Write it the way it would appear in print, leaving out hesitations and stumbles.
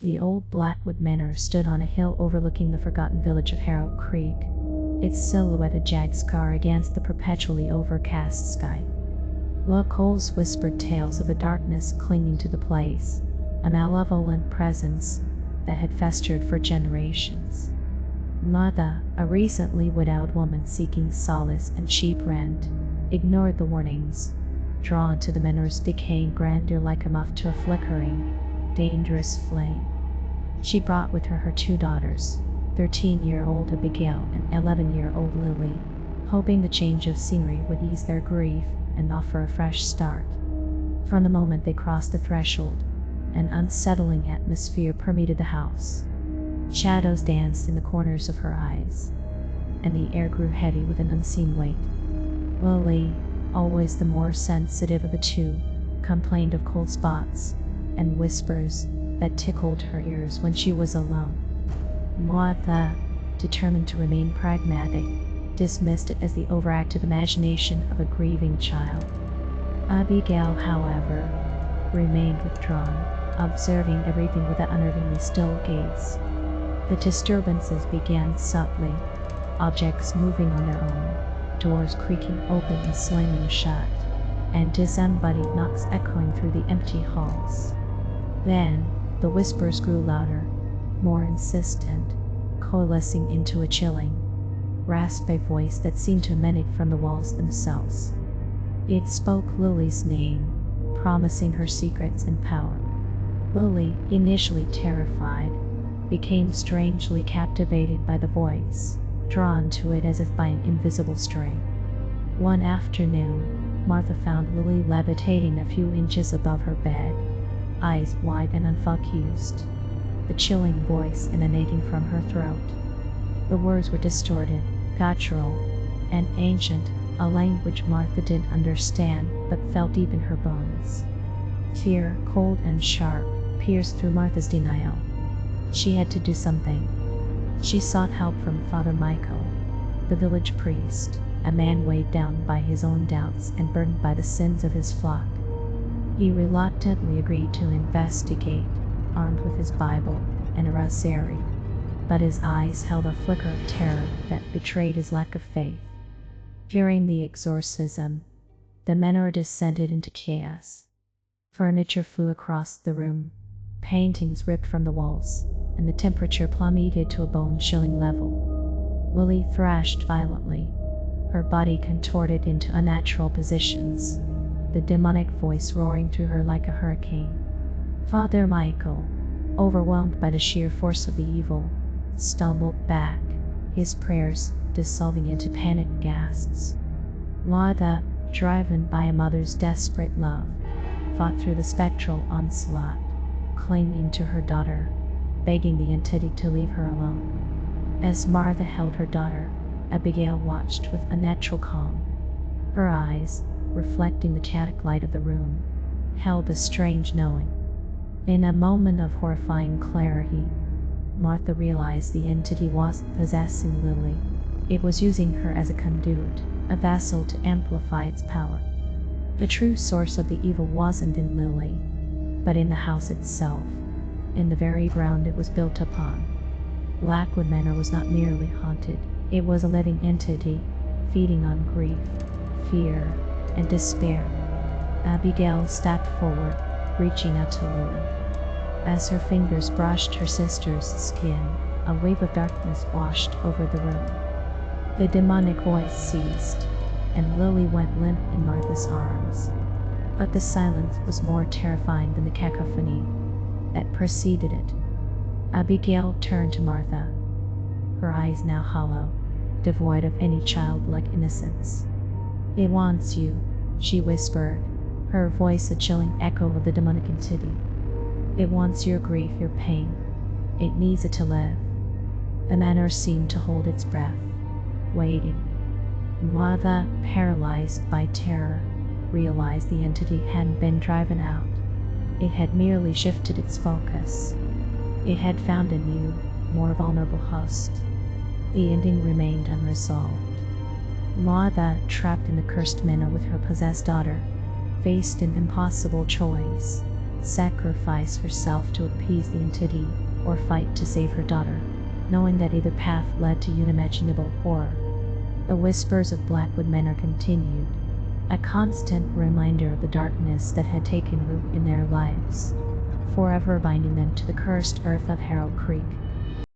The old Blackwood Manor stood on a hill overlooking the forgotten village of Harrow Creek, its silhouette a jagged scar against the perpetually overcast sky. Locals whispered tales of a darkness clinging to the place, a malevolent presence that had festered for generations. Martha, a recently widowed woman seeking solace and cheap rent, ignored the warnings, drawn to the manor's decaying grandeur like a moth to a flickering, dangerous flame. She brought with her two daughters, 13-year-old Abigail and 11-year-old Lily, hoping the change of scenery would ease their grief and offer a fresh start. From the moment they crossed the threshold, an unsettling atmosphere permeated the house. Shadows danced in the corners of her eyes, and the air grew heavy with an unseen weight. Lily, always the more sensitive of the two, complained of cold spots and whispers that tickled her ears when she was alone. Martha, determined to remain pragmatic, dismissed it as the overactive imagination of a grieving child. Abigail, however, remained withdrawn, observing everything with that unnervingly still gaze. The disturbances began subtly, objects moving on their own, doors creaking open and slamming shut, and disembodied knocks echoing through the empty halls. Then, the whispers grew louder, more insistent, coalescing into a chilling, raspy voice that seemed to emanate from the walls themselves. It spoke Lily's name, promising her secrets and power. Lily, initially terrified, became strangely captivated by the voice, drawn to it as if by an invisible string. One afternoon, Martha found Lily levitating a few inches above her bed, eyes wide and unfocused, the chilling voice emanating from her throat. The words were distorted, guttural, and ancient, a language Martha didn't understand but felt deep in her bones. Fear, cold and sharp, pierced through Martha's denial. She had to do something. She sought help from Father Michael, the village priest, a man weighed down by his own doubts and burdened by the sins of his flock. He reluctantly agreed to investigate, armed with his Bible and a rosary, but his eyes held a flicker of terror that betrayed his lack of faith. During the exorcism, the manor descended into chaos. Furniture flew across the room, paintings ripped from the walls, and the temperature plummeted to a bone-chilling level. Lily thrashed violently, her body contorted into unnatural positions, the demonic voice roaring through her like a hurricane. Father Michael, overwhelmed by the sheer force of the evil, stumbled back, his prayers dissolving into panicked gasps. Martha, driven by a mother's desperate love, fought through the spectral onslaught, clinging to her daughter, begging the entity to leave her alone. As Martha held her daughter, Abigail watched with unnatural calm. Her eyes, reflecting the chaotic light of the room, held a strange knowing. In a moment of horrifying clarity, Martha realized the entity wasn't possessing Lily. It was using her as a conduit, a vessel to amplify its power. The true source of the evil wasn't in Lily, but in the house itself, in the very ground it was built upon. Blackwood Manor was not merely haunted, it was a living entity, feeding on grief, fear, and despair. Abigail stepped forward, reaching out to Lily. As her fingers brushed her sister's skin, a wave of darkness washed over the room. The demonic voice ceased, and Lily went limp in Martha's arms. But the silence was more terrifying than the cacophony that preceded it. Abigail turned to Martha, her eyes now hollow, devoid of any childlike innocence. "It wants you," she whispered, her voice a chilling echo of the demonic entity. "It wants your grief, your pain. It needs it to live." The manor seemed to hold its breath, waiting. Martha, paralyzed by terror, realized the entity hadn't been driven out. It had merely shifted its focus. It had found a new, more vulnerable host. The ending remained unresolved. Martha, trapped in the cursed manor with her possessed daughter, faced an impossible choice: sacrifice herself to appease the entity, or fight to save her daughter, knowing that either path led to unimaginable horror. The whispers of Blackwood Manor continued, a constant reminder of the darkness that had taken root in their lives, forever binding them to the cursed earth of Harrow Creek.